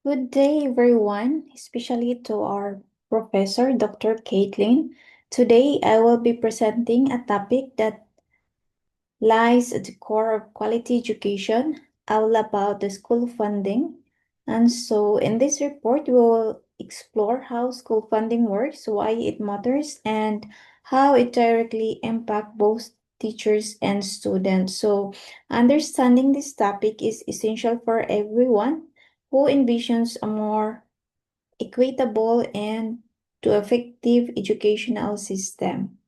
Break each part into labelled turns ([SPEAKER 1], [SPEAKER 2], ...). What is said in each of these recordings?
[SPEAKER 1] Good day, everyone, especially to our professor, Dr. Caitlin. Today, I will be presenting a topic that lies at the core of quality education, all about the school funding. And so, in this report, we will explore how school funding works, why it matters, and how it directly impacts both teachers and students. So, understanding this topic is essential for everyone who envisions a more equitable and to effective educational system.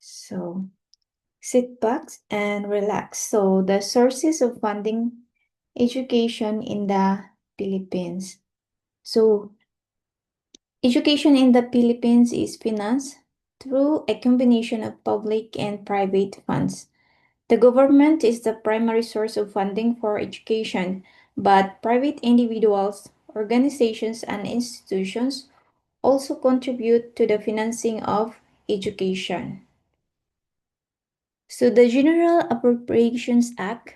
[SPEAKER 1] So sit back and relax. So the sources of funding education in the Philippines. So education in the Philippines is financed through a combination of public and private funds. The government is the primary source of funding for education, but private individuals, organizations, and institutions also contribute to the financing of education. So the General Appropriations Act,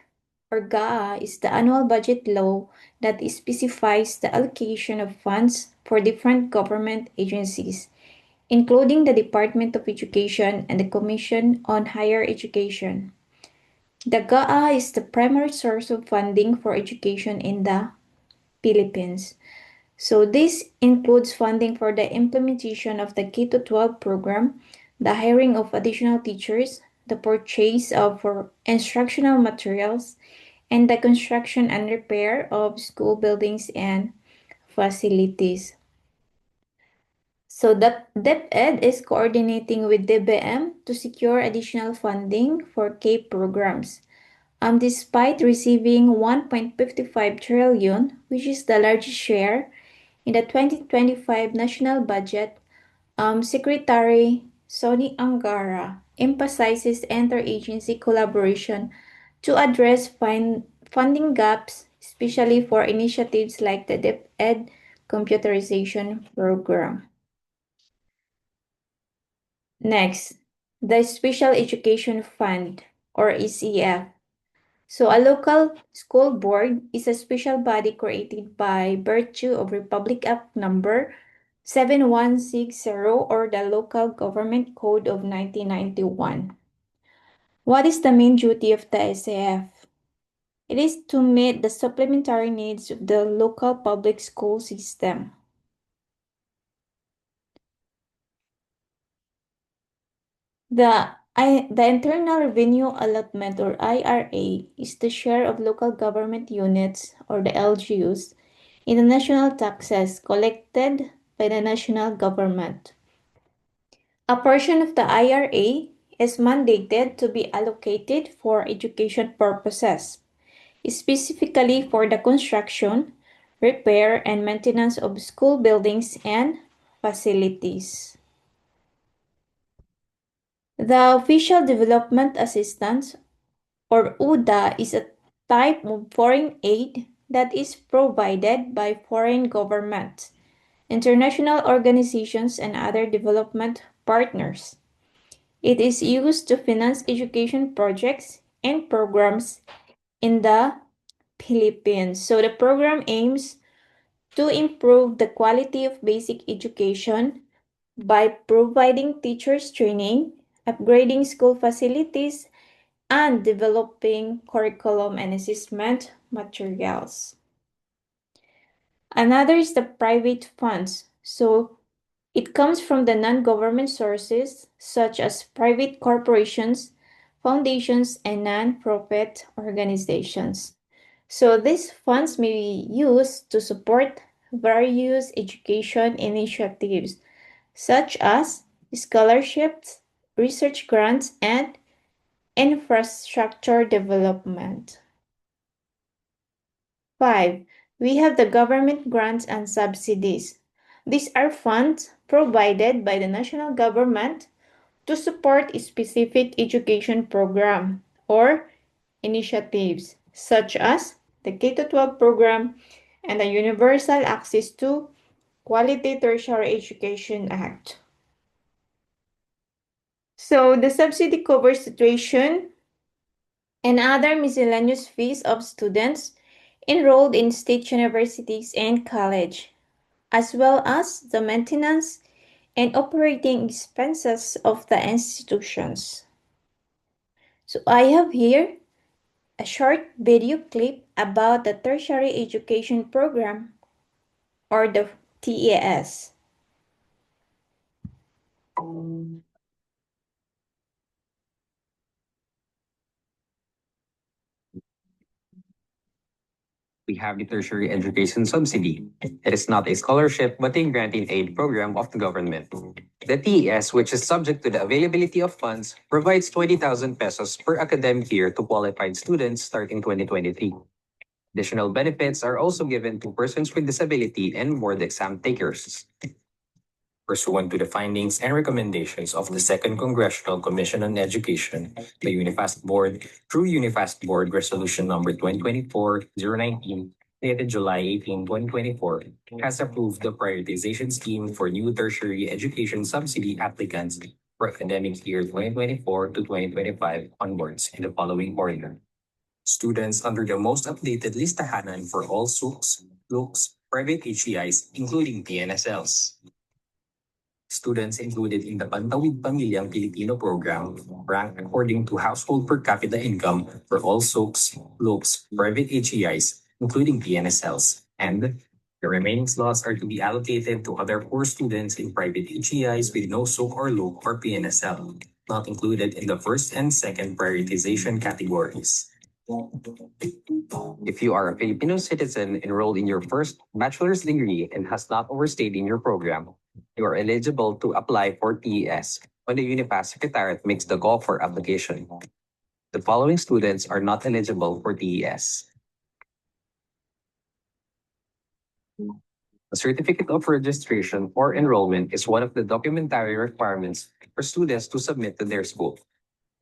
[SPEAKER 1] or GAA, is the annual budget law that specifies the allocation of funds for different government agencies, including the Department of Education and the Commission on Higher Education. The GAA is the primary source of funding for education in the Philippines. So this includes funding for the implementation of the K-12 program, the hiring of additional teachers, the purchase of for instructional materials, and the construction and repair of school buildings and facilities. So that Deped is coordinating with DBM to secure additional funding for K programs. Despite receiving 1.55 trillion, which is the largest share in the 2025 national budget, Secretary Sonny Angara emphasizes interagency collaboration to address funding gaps, especially for initiatives like the Deped computerization program. Next, the Special Education Fund, or ECF. So a local school board is a special body created by virtue of Republic Act number 7160 or the Local Government Code of 1991. What is the main duty of the SAF? It is to meet the supplementary needs of the local public school system. The Internal Revenue Allotment, or IRA, is the share of local government units, or the LGUs, in the national taxes collected by the national government. A portion of the IRA is mandated to be allocated for education purposes, specifically for the construction, repair, and maintenance of school buildings and facilities. The Official Development Assistance, or UDA, is a type of foreign aid that is provided by foreign governments, international organizations, and other development partners. It is used to finance education projects and programs in the Philippines. So the program aims to improve the quality of basic education by providing teachers training, upgrading school facilities, and developing curriculum and assessment materials. Another is the private funds. So it comes from the non-government sources such as private corporations, foundations, and non-profit organizations. So these funds may be used to support various education initiatives such as scholarships, research grants, and infrastructure development. 5. We have the government grants and subsidies. These are funds provided by the national government to support a specific education program or initiatives such as the K-12 program and the Universal Access to Quality Tertiary Education Act. So the subsidy covers tuition and other miscellaneous fees of students enrolled in state universities and college, as well as the maintenance and operating expenses of the institutions. So I have here a short video clip about the tertiary education program or the TES.
[SPEAKER 2] We have the tertiary education subsidy. It is not a scholarship but a granting aid program of the government. The TES, which is subject to the availability of funds, provides 20,000 pesos per academic year to qualified students starting 2023. Additional benefits are also given to persons with disability and board exam takers. Pursuant to the findings and recommendations of the Second Congressional Commission on Education, the Unifast Board, through Unifast Board Resolution Number 2024-019, dated July 18, 2024, has approved the prioritization scheme for new tertiary education subsidy applicants for academic year 2024 to 2025 onwards in the following order. Students under the most updated listahanan for all SUCs, LUCs, private HEIs, including PNSLs. Students included in the Pantawid Pamilyang Pilipino program rank according to household per capita income for all SOCs, LOCs, private HEIs, including PNSLs, and the remaining slots are to be allocated to other poor students in private HEIs with no SOC or LOC or PNSL, not included in the first and second prioritization categories. If you are a Filipino citizen enrolled in your first bachelor's degree and has not overstayed in your program, you are eligible to apply for TES when the Unifast Secretariat makes the call for application. The following students are not eligible for TES. A certificate of registration or enrollment is one of the documentary requirements for students to submit to their school.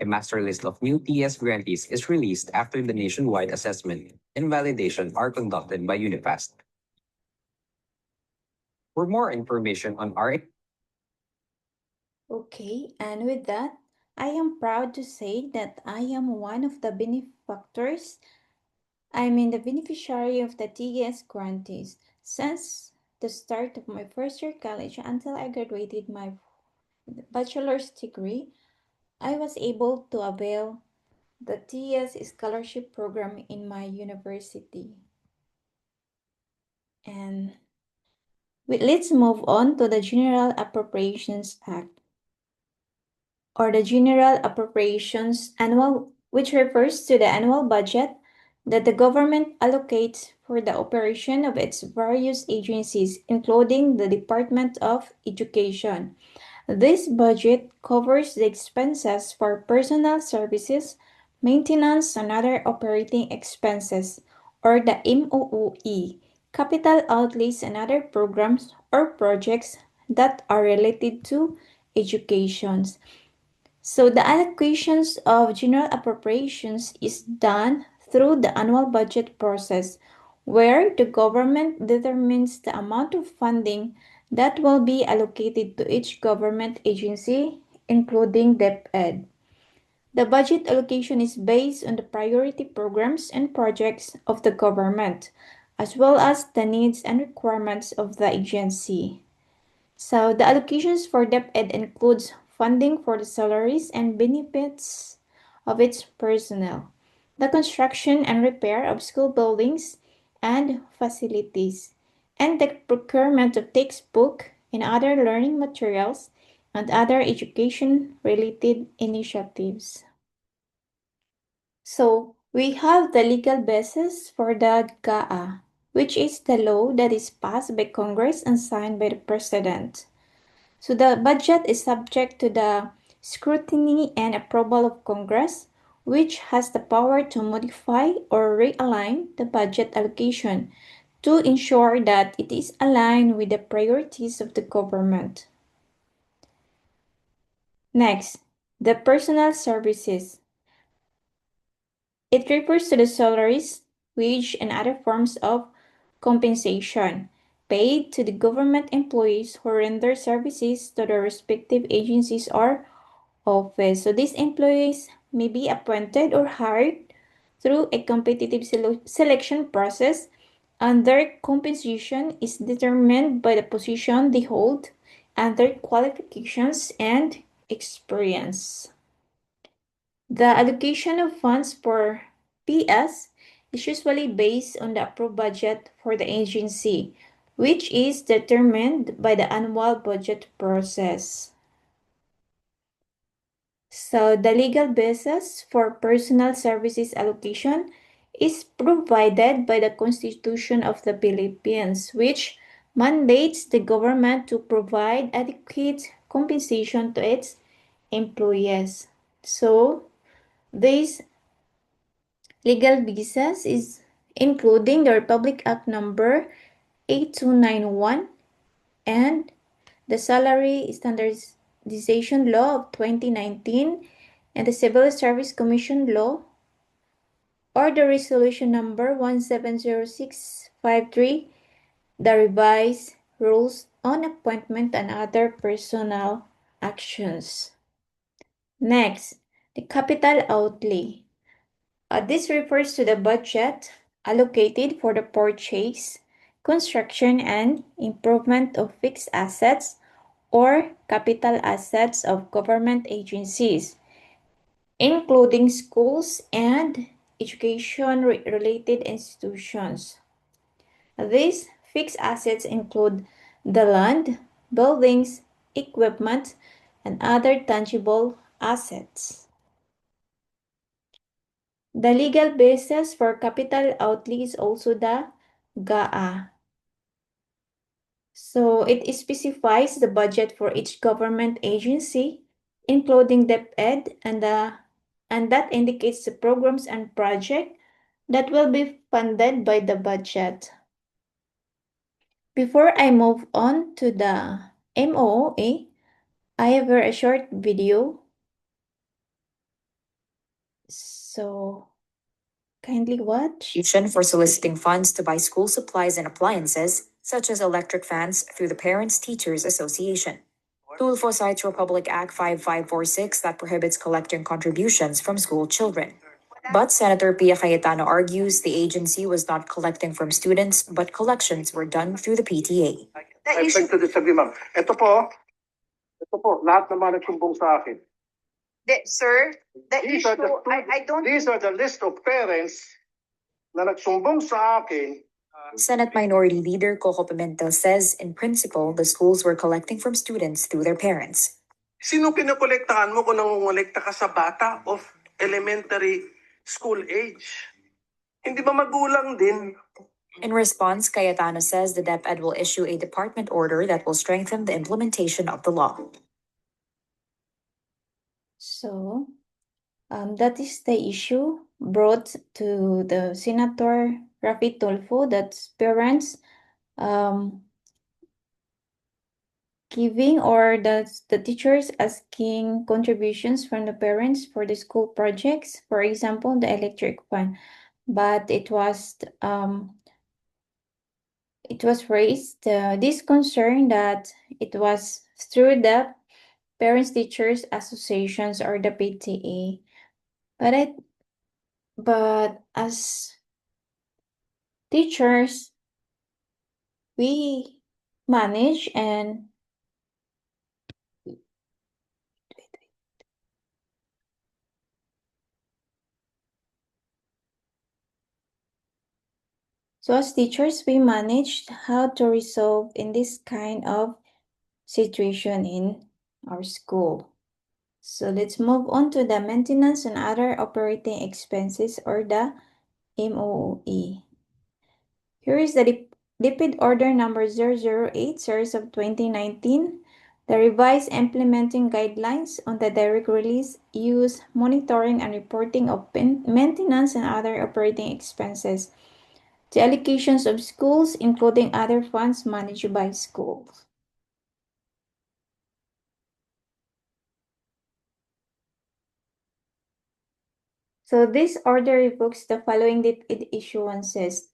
[SPEAKER 2] A master list of new TS grantees is released after the nationwide assessment and validation are conducted by Unifast. For more information on our
[SPEAKER 1] Okay, and with that, I am proud to say that I am one of the benefactors. I mean the beneficiary of the TES grantees since the start of my first year college until I graduated my bachelor's degree. I was able to avail the TES scholarship program in my university. And let's move on to the General Appropriations Act or the General Appropriations Annual, which refers to the annual budget that the government allocates for the operation of its various agencies, including the Department of Education. This budget covers the expenses for personnel services, maintenance, and other operating expenses, or the MOOE, capital outlays, and other programs or projects that are related to education. So the allocations of general appropriations is done through the annual budget process, where the government determines the amount of funding that will be allocated to each government agency, including Deped. The budget allocation is based on the priority programs and projects of the government, as well as the needs and requirements of the agency. So the allocations for DepEd includes funding for the salaries and benefits of its personnel, the construction and repair of school buildings and facilities, and the procurement of textbook and other learning materials and other education-related initiatives. So we have the legal basis for the GAA, which is the law that is passed by Congress and signed by the President. So the budget is subject to the scrutiny and approval of Congress, which has the power to modify or realign the budget allocation to ensure that it is aligned with the priorities of the government. Next, the personal services. It refers to the salaries, wage, and other forms of compensation paid to the government employees who render services to their respective agencies or office. So these employees may be appointed or hired through a competitive selection process, and their compensation is determined by the position they hold and their qualifications and experience. The allocation of funds for PS is usually based on the approved budget for the agency, which is determined by the annual budget process. So the legal basis for personal services allocation is provided by the Constitution of the Philippines, which mandates the government to provide adequate compensation to its employees. So this legal basis is including the Republic Act number 8291 and the Salary Standardization Law of 2019 and the Civil Service Commission Law or the Resolution number 170653, the revised rules on appointment and other personnel actions. Next, the capital outlay. This refers to the budget allocated for the purchase, construction, and improvement of fixed assets or capital assets of government agencies, including schools and education-related institutions. These fixed assets include the land, buildings, equipment, and other tangible assets. The legal basis for capital outlay is also the GAA. So it specifies the budget for each government agency, including Deped, and that indicates the programs and projects that will be funded by the budget. Before I move on to the MOOA, I have a short video. So kindly watch.
[SPEAKER 3] For soliciting funds to buy school supplies and appliances, such as electric fans, through the Parents Teachers Association. Tulfo cites Republic Act 5546 that prohibits collecting contributions from school children. But Senator Pia Cayetano argues the agency was not collecting from students, but collections were done through the PTA.
[SPEAKER 4] I beg to disagree, ma'am. Ito po, lahat naman nagsumbong sa akin.
[SPEAKER 5] Sir, the
[SPEAKER 4] These
[SPEAKER 5] issue,
[SPEAKER 4] are the
[SPEAKER 5] I don't.
[SPEAKER 4] These are the list of parents na nagsumbong sa akin.
[SPEAKER 3] Senate Minority Leader Coco Pimentel says, in principle, the schools were collecting from students through their parents.
[SPEAKER 4] Sino kinokolektahan mo kung nangongolekta ka sa bata of elementary school age? Hindi ba magulang din?
[SPEAKER 3] In response, Cayetano says the Deped will issue a department order that will strengthen the implementation of the law.
[SPEAKER 1] So, that is the issue brought to the Senator Rafi Tulfo, that parents giving or the teachers asking contributions from the parents for the school projects, for example, the electric fan. But it was raised this concern that it was through the parents teachers associations or the PTA. But as teachers, we manage and so as teachers, we managed how to resolve in this kind of situation in our school. So let's move on to the maintenance and other operating expenses or the MOE. Here is the Deped Order number 008 series of 2019, the revised implementing guidelines on the direct release, use, monitoring, and reporting of maintenance and other operating expenses, the allocations of schools, including other funds managed by schools. So this order revokes the following Deped issuances.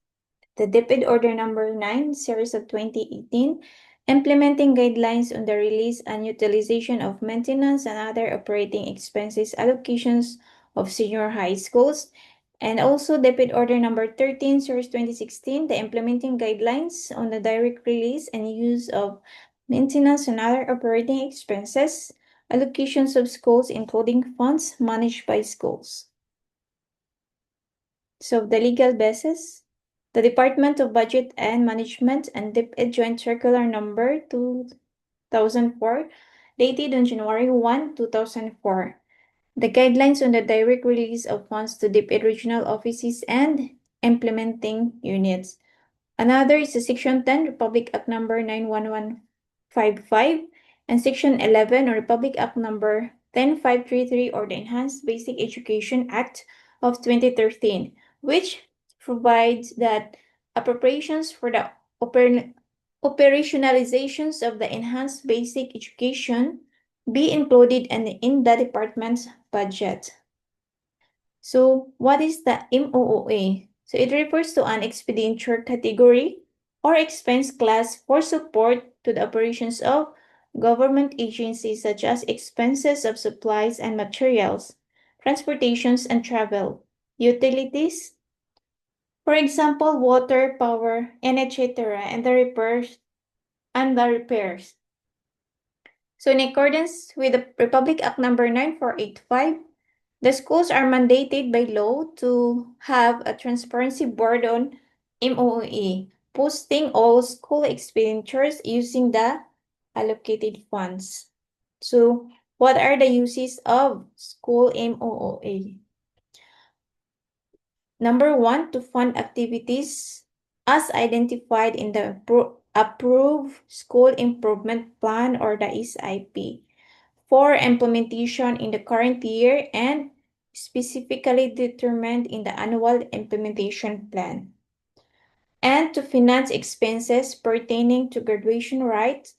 [SPEAKER 1] The Deped Order number 9, series of 2018, implementing guidelines on the release and utilization of maintenance and other operating expenses allocations of senior high schools, And also Deped Order Number 13, Series 2016, the implementing guidelines on the direct release and use of maintenance and other operating expenses, allocations of schools, including funds managed by schools. So the legal basis, the Department of Budget and Management and Deped Joint Circular Number 2004, dated on January 1, 2004. The guidelines on the direct release of funds to Deped regional offices and implementing units. Another is the Section 10 Republic Act Number 91155 and Section 11 or Republic Act Number 10533 or the Enhanced Basic Education Act of 2013, which provides that appropriations for the operationalizations of the Enhanced Basic Education be included in the department's budget. So what is the MOOA? So it refers to an expenditure category or expense class for support to the operations of government agencies such as expenses of supplies and materials, transportations and travel, utilities, for example, water, power, and etc., and the repairs. So in accordance with the Republic Act Number 9485, the schools are mandated by law to have a transparency board on MOE, posting all school expenditures using the allocated funds. So, what are the uses of school MOOA? Number one, to fund activities as identified in the approved school improvement plan or the SIP for implementation in the current year and specifically determined in the annual implementation plan, and to finance expenses pertaining to graduation rites,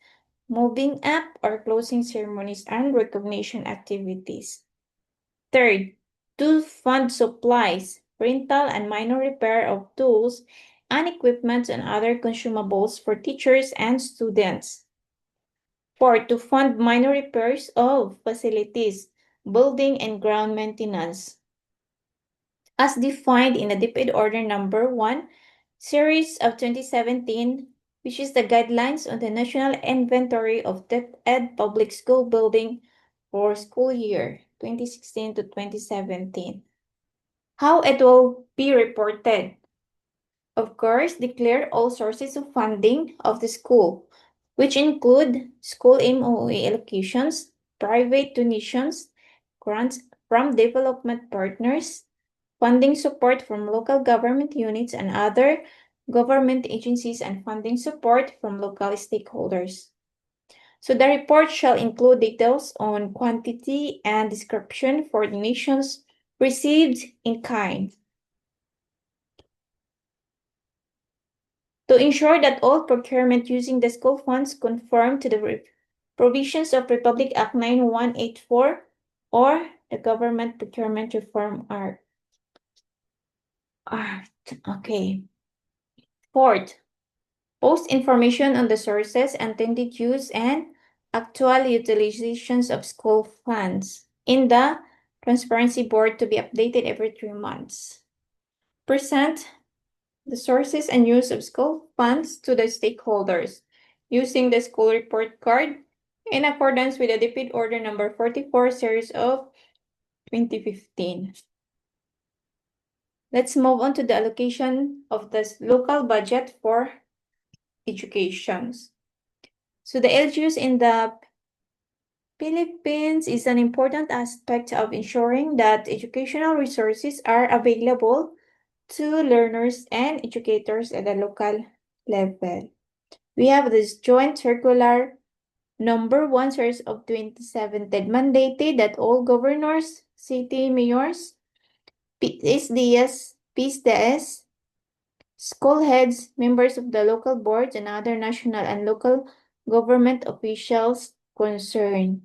[SPEAKER 1] moving up or closing ceremonies and recognition activities. Third, to fund supplies, rental and minor repair of tools and equipment and other consumables for teachers and students. Four, to fund minor repairs of facilities, building and ground maintenance, as defined in the Deped Order Number 1, Series of 2017, which is the guidelines on the National Inventory of Deped Public School Building for school year 2016 to 2017. How it will be reported. Of course, declare all sources of funding of the school, which include school MOE allocations, private donations, grants from development partners, funding support from local government units and other government agencies, and funding support from local stakeholders. So the report shall include details on quantity and description for donations received in kind, to ensure that all procurement using the school funds conform to the provisions of Republic Act 9184 or the Government Procurement Reform Act. Okay. Fourth, post information on the sources, intended use, and actual utilizations of school funds in the Transparency Board to be updated every 3 months. Present the sources and use of school funds to the stakeholders using the school report card in accordance with the Deped Order Number 44, Series of 2015. Let's move on to the allocation of the local budget for education. So the LGUs in the Philippines is an important aspect of ensuring that educational resources are available to learners and educators at the local level. We have this joint circular number 1 series of 2017 mandated that all governors, city mayors, PSDS, school heads, members of the local boards, and other national and local government officials concerned.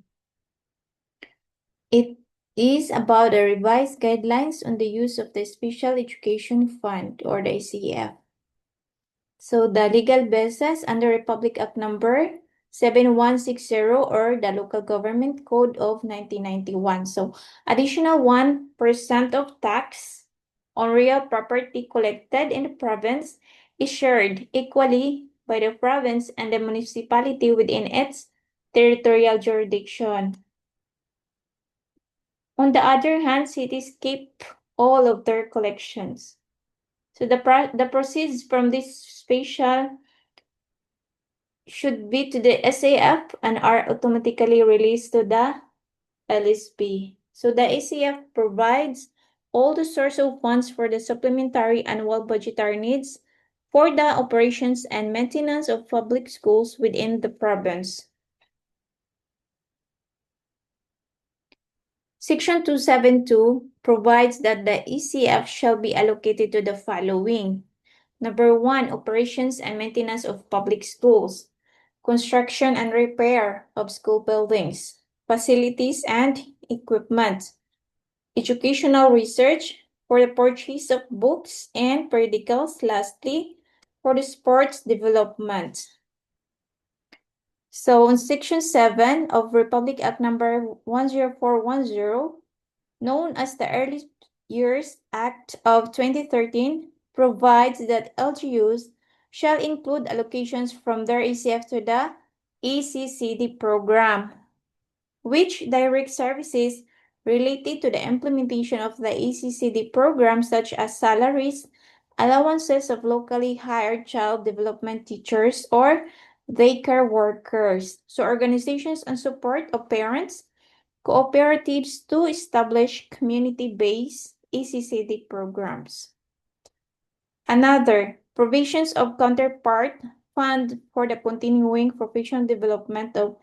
[SPEAKER 1] It is about the revised guidelines on the use of the Special Education Fund or the ACF. So the legal basis under Republic Act Number 7160 or the Local Government Code of 1991. So additional 1% of tax on real property collected in the province is shared equally by the province and the municipality within its territorial jurisdiction. On the other hand, cities keep all of their collections. So the proceeds from this spatial should be to the SAF and are automatically released to the LSP. So the ACF provides all the source of funds for the supplementary annual budgetary needs for the operations and maintenance of public schools within the province. Section 272 provides that the ECF shall be allocated to the following. Number 1, operations and maintenance of public schools, construction and repair of school buildings, facilities and equipment, educational research, for the purchase of books and periodicals, lastly, for the sports development. So in Section 7 of Republic Act number 10410, known as the Early Years Act of 2013, provides that LGUs shall include allocations from their ECF to the ECCD program, which direct services related to the implementation of the ECCD program, such as salaries, allowances of locally hired child development teachers or daycare workers, so organizations and support of parents, cooperatives to establish community-based ECCD programs. Another, provisions of counterpart fund for the continuing professional development of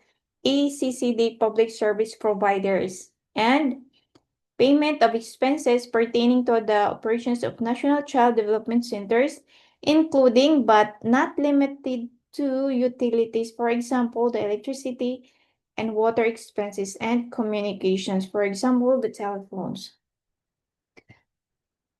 [SPEAKER 1] ECCD public service providers, and payment of expenses pertaining to the operations of National Child Development Centers, including but not limited to utilities, for example, the electricity and water expenses and communications, for example, the telephones.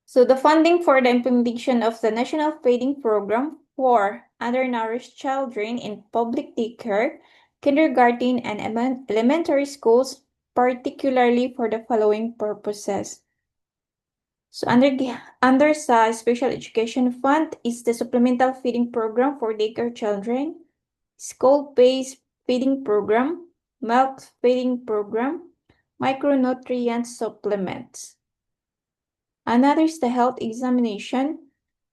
[SPEAKER 1] So the funding for the implementation of the National Feeding Program for undernourished children in public daycare, kindergarten, and elementary schools, particularly for the following purposes. So under sa Special Education Fund is the Supplemental Feeding Program for daycare children, School-Based Feeding Program, Milk Feeding Program, Micronutrient Supplements. Another is the health examination,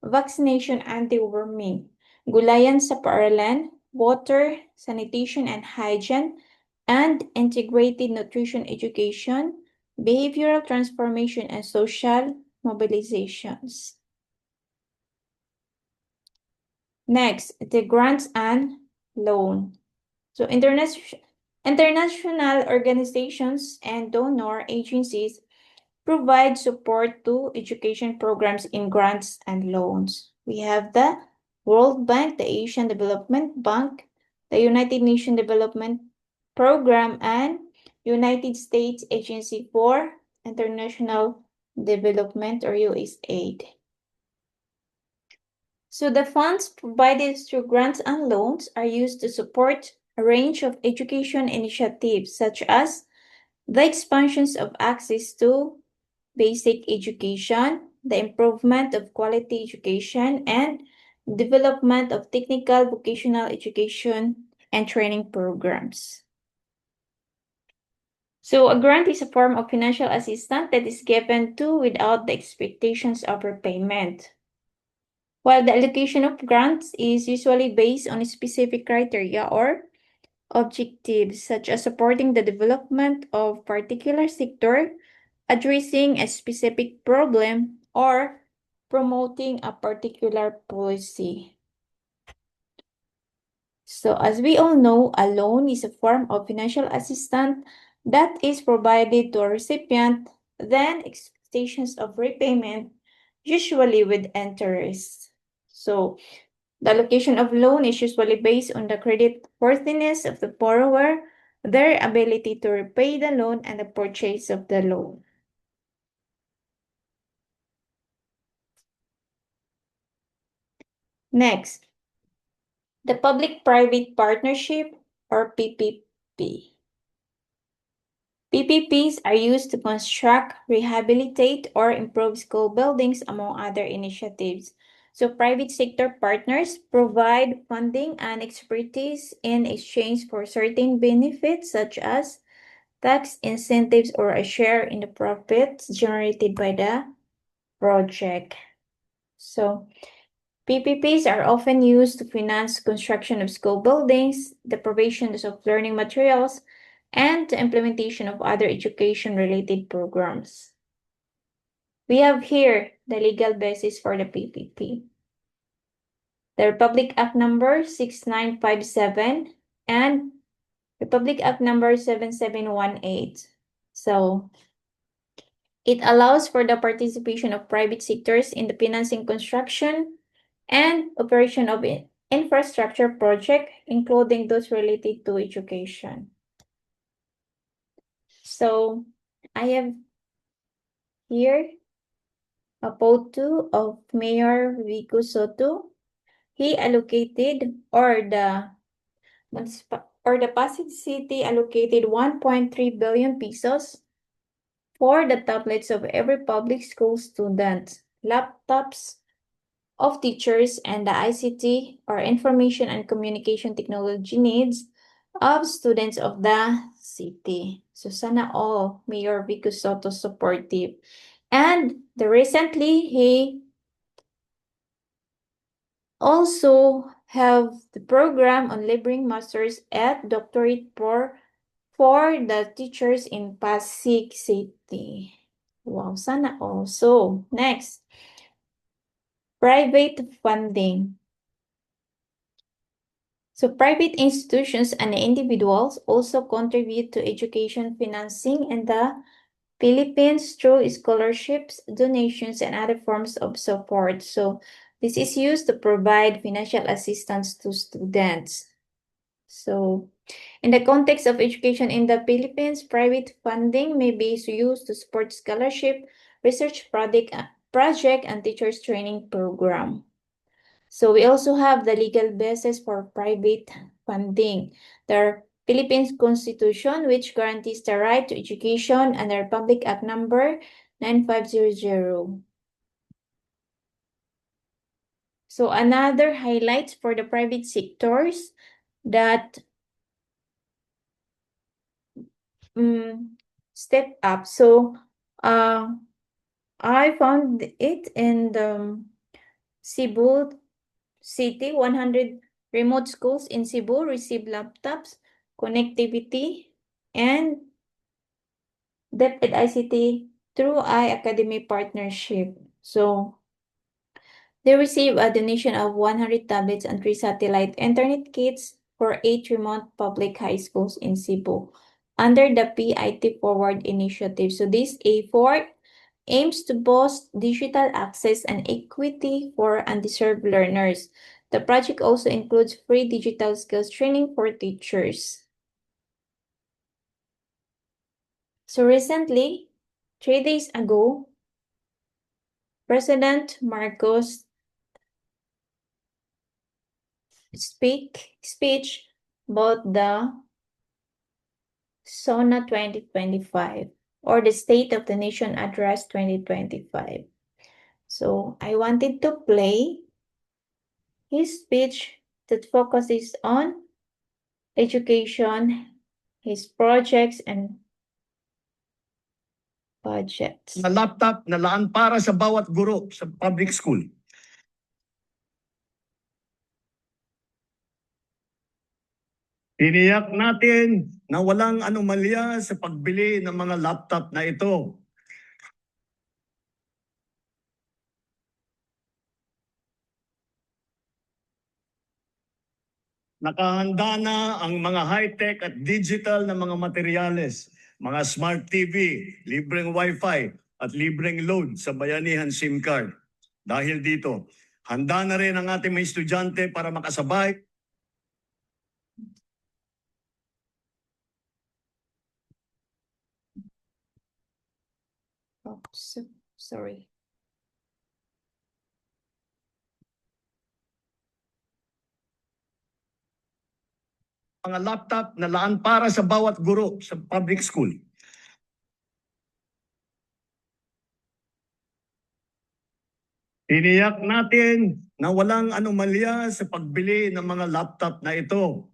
[SPEAKER 1] vaccination and deworming, gulayan sa paaralan, water, sanitation and hygiene, and integrated nutrition education, behavioral transformation and social mobilizations. Next, the grants and loan. So international organizations and donor agencies provide support to education programs in grants and loans. We have the World Bank, the Asian Development Bank, the United Nations Development Program, and United States Agency for International Development, or USAID. So the funds provided through grants and loans are used to support a range of education initiatives, such as the expansions of access to basic education, the improvement of quality education, and development of technical vocational education and training programs. So a grant is a form of financial assistance that is given to without the expectations of repayment. While the allocation of grants is usually based on specific criteria or objectives, such as supporting the development of particular sector, addressing a specific problem, or promoting a particular policy. So as we all know, a loan is a form of financial assistance that is provided to a recipient, then expectations of repayment, usually with interest. So the allocation of loan is usually based on the credit worthiness of the borrower, their ability to repay the loan, and the purchase of the loan. Next, the public-private partnership, or PPP. PPPs are used to construct, rehabilitate, or improve school buildings, among other initiatives. So private sector partners provide funding and expertise in exchange for certain benefits such as tax incentives or a share in the profits generated by the project. So PPPs are often used to finance construction of school buildings, the provision of learning materials, and the implementation of other education-related programs. We have here the legal basis for the PPP. The Republic Act number 6957 and Republic Act number 7718. So it allows for the participation of private sectors in the financing construction and operation of infrastructure project, including those related to education. So I have here a photo of Mayor Vico Soto. He allocated, or the Pasig City allocated 1.3 billion pesos for the tablets of every public school student, laptops of teachers, and the ICT or information and communication technology needs of students of the city. So sana all Mayor Vico Soto supportive. And recently he also have the program on laboring masters at doctorate for the teachers in Pasig City. Wow, sana also. Next, private funding. So private institutions and individuals also contribute to education financing in the Philippines through scholarships, donations, and other forms of support. So this is used to provide financial assistance to students. So in the context of education in the Philippines, private funding may be used to support scholarship, research project, and teachers training program. So we also have the legal basis for private funding. The Philippines Constitution, which guarantees the right to education, and the Republic Act number 9500. So another highlight for the private sectors that step up. So I found it in the Cebu City. 100 remote schools in Cebu receive laptops, connectivity, and Deped ICT through Academy partnership. So they receive a donation of 100 tablets and 3 satellite internet kits for 8 remote public high schools in Cebu under the PIT Forward initiative. So this effort aims to boost digital access and equity for undeserved learners. The project also includes free digital skills training for teachers. So recently, 3 days ago, President Marcos speech about the SONA 2025 or the State of the Nation Address 2025. So I wanted to play his speech that focuses on education, his projects, and budgets.
[SPEAKER 6] Na laptop na laan para sa bawat guro sa public school. Tiniyak natin na walang anomalya sa pagbili ng mga laptop na ito. Nakahanda na ang mga high-tech at digital na mga materyales, mga smart TV, libreng wifi at libreng load sa bayanihan SIM card. Dahil dito, handa na rin ang ating mga estudyante para makasabay
[SPEAKER 1] Oh, sorry.
[SPEAKER 6] mga laptop na laan para sa bawat guro sa public school. Tiniyak natin na walang anomalya sa pagbili ng mga laptop na ito.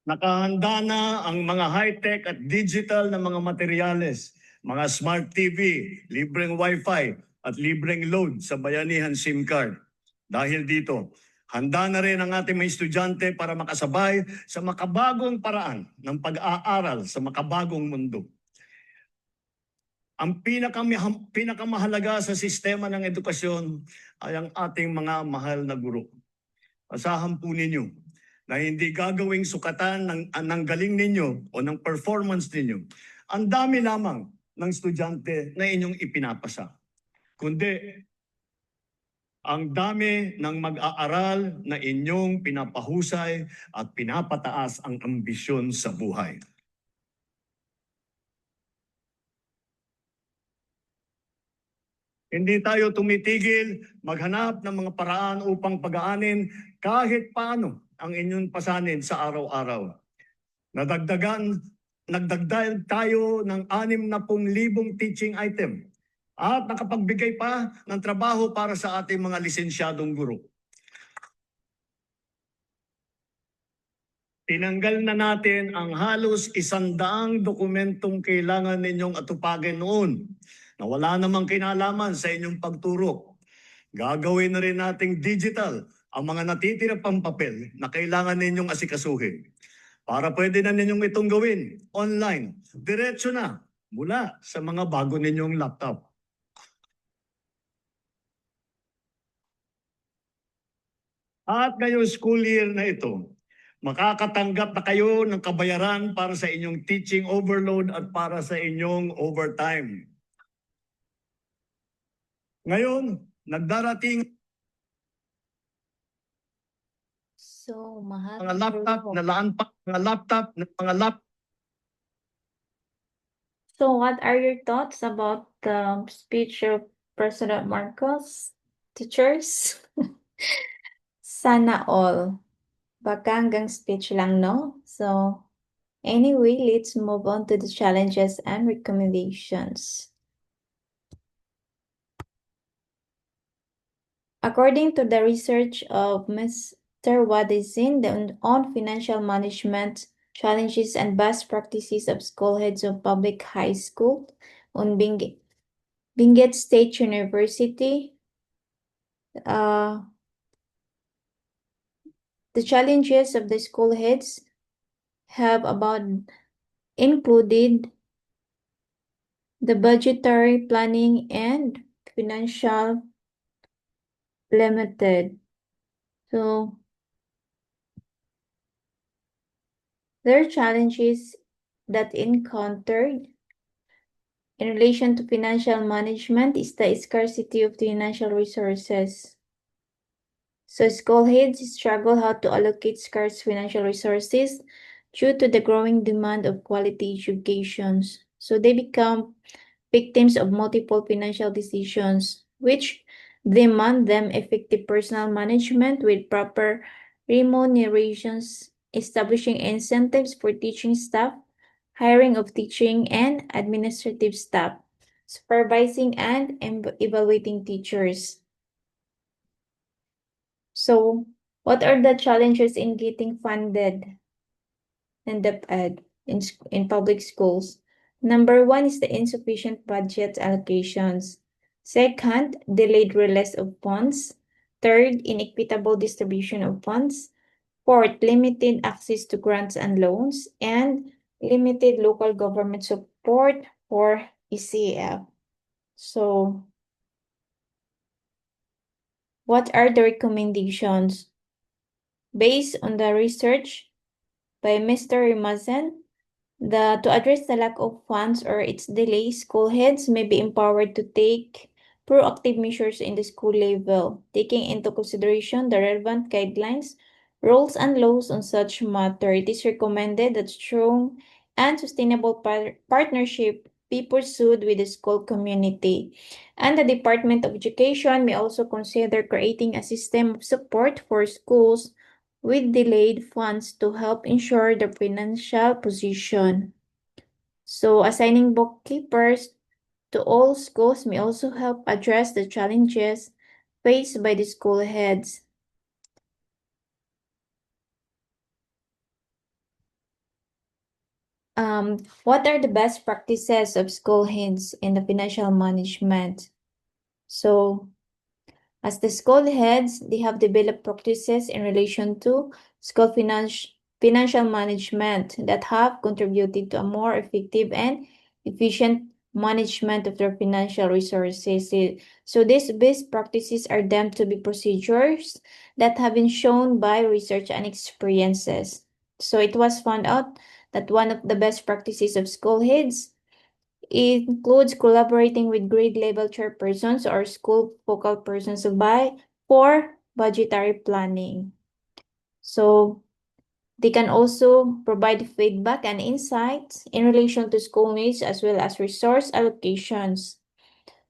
[SPEAKER 6] Nakahanda na ang mga high-tech at digital na mga materyales, mga smart TV, libreng Wi-Fi at libreng load sa bayanihan SIM card. Dahil dito, handa na rin ang ating mga estudyante para makasabay sa makabagong paraan ng pag-aaral sa makabagong mundo. Ang pinakamahalaga sa sistema ng edukasyon ay ang ating mga mahal na guro. Asahan po ninyo na hindi gagawing sukatan ng galing ninyo o ng performance ninyo. Ang dami lamang ng estudyante na inyong ipinapasa. Kundi ang dami ng mag-aaral na inyong pinapahusay at pinapataas ang ambisyon sa buhay. Hindi tayo tumitigil maghanap ng mga paraan upang pag-aanin kahit paano ang inyong pasanin sa araw-araw. Nagdagdag tayo ng 60,000 teaching item at nakapagbigay pa ng trabaho para sa ating mga lisensyadong guro. Tinanggal na natin ang halos 100 dokumentong kailangan ninyong atupagin noon na wala namang kinalaman sa inyong pagturo. Gagawin na rin nating digital ang mga natitira pang papel na kailangan ninyong asikasuhin. Para pwede na ninyong itong gawin online, diretso na mula sa mga bago ninyong laptop. At ngayong school year na ito, makakatanggap na kayo ng kabayaran para sa inyong teaching overload at para sa inyong overtime. Ngayon, nagdarating
[SPEAKER 1] So, mahal
[SPEAKER 6] mga laptop
[SPEAKER 1] guro.
[SPEAKER 6] na laan pa, mga laptop.
[SPEAKER 1] So, what are your thoughts about the speech of President Marcos? Teachers? Sana all. Baka hanggang speech lang, no? So, anyway, let's move on to the challenges and recommendations. According to the research of Mr. Wadizin on financial management challenges and best practices of school heads of public high school on Benguet State University, the challenges of the school heads have about included the budgetary planning and financial limited. So there are challenges that encountered in relation to financial management is the scarcity of financial resources. So school heads struggle how to allocate scarce financial resources due to the growing demand of quality educations. So they become victims of multiple financial decisions, which demand them effective personal management with proper remunerations, establishing incentives for teaching staff, hiring of teaching and administrative staff, supervising and evaluating teachers. So, what are the challenges in getting funded in Deped in public schools? Number one is the insufficient budget allocations. Second, delayed release of funds. Third, inequitable distribution of funds. Fourth, limited access to grants and loans. And limited local government support for ECF. So, what are the recommendations? Based on the research by Mr. Rimazen, to address the lack of funds or its delay, school heads may be empowered to take proactive measures in the school level, taking into consideration the relevant guidelines, rules, and laws on such matter. It is recommended that strong and sustainable partnership be pursued with the school community. And the Department of Education may also consider creating a system of support for schools with delayed funds to help ensure their financial position. So assigning bookkeepers to all schools may also help address the challenges faced by the school heads. What are the best practices of school heads in the financial management? So, as the school heads, they have developed practices in relation to school financial management that have contributed to a more effective and efficient management of their financial resources. So these best practices are deemed to be procedures that have been shown by research and experiences. So it was found out that one of the best practices of school heads includes collaborating with grade level chairpersons or school focal persons for budgetary planning. So they can also provide feedback and insights in relation to school needs as well as resource allocations.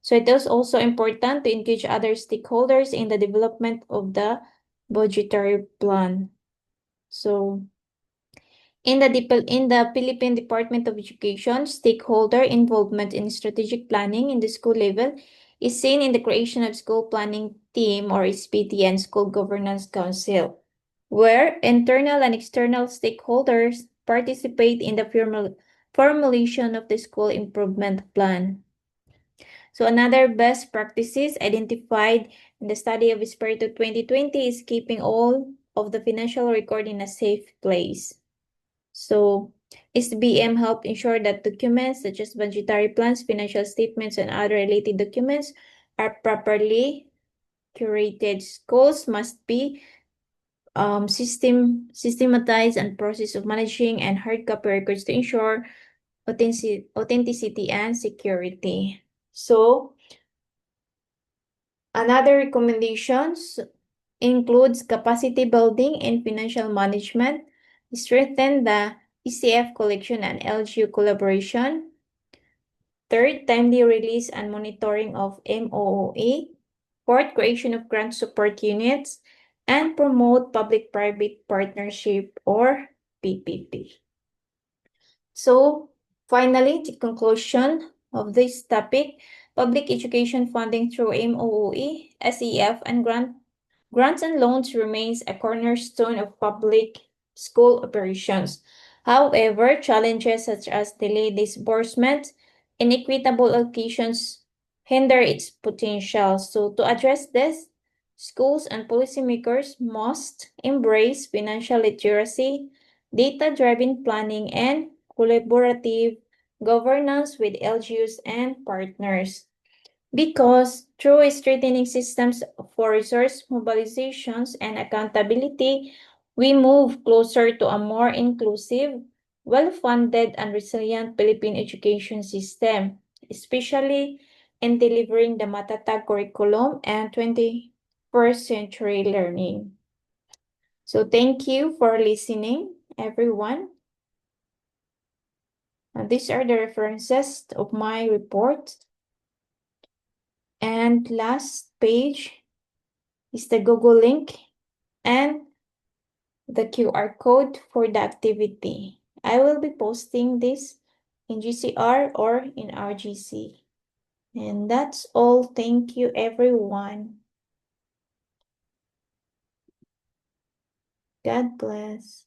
[SPEAKER 1] So it is also important to engage other stakeholders in the development of the budgetary plan. So in the Philippine Department of Education, stakeholder involvement in strategic planning in the school level is seen in the creation of School Planning Team or SPT and School Governance Council, where internal and external stakeholders participate in the formulation of the school improvement plan. So another best practices identified in the study of Espiritu 2020 is keeping all of the financial record in a safe place. So SBM helped ensure that documents such as budgetary plans, financial statements, and other related documents are properly curated. Schools must be systematized and process of managing and hard copy records to ensure authenticity and security. So another recommendations includes capacity building in financial management, strengthen the ECF collection and LGU collaboration. Third, timely release and monitoring of MOOE. Fourth, creation of grant support units. And promote public-private partnership or PPP. So, finally, the conclusion of this topic, public education funding through MOOE, SEF, and grants and loans remains a cornerstone of public school operations. However, challenges such as delayed disbursement, inequitable allocations hinder its potential. So to address this, schools and policymakers must embrace financial literacy, data-driven planning, and collaborative governance with LGUs and partners. Because through strengthening systems for resource mobilizations and accountability, we move closer to a more inclusive, well-funded, and resilient Philippine education system, especially in delivering the Matatag curriculum and 21st century learning. So thank you for listening, everyone. And these are the references of my report. And last page is the Google link and the QR code for the activity. I will be posting this in GCR or in RGC. And that's all. Thank you, everyone. God bless.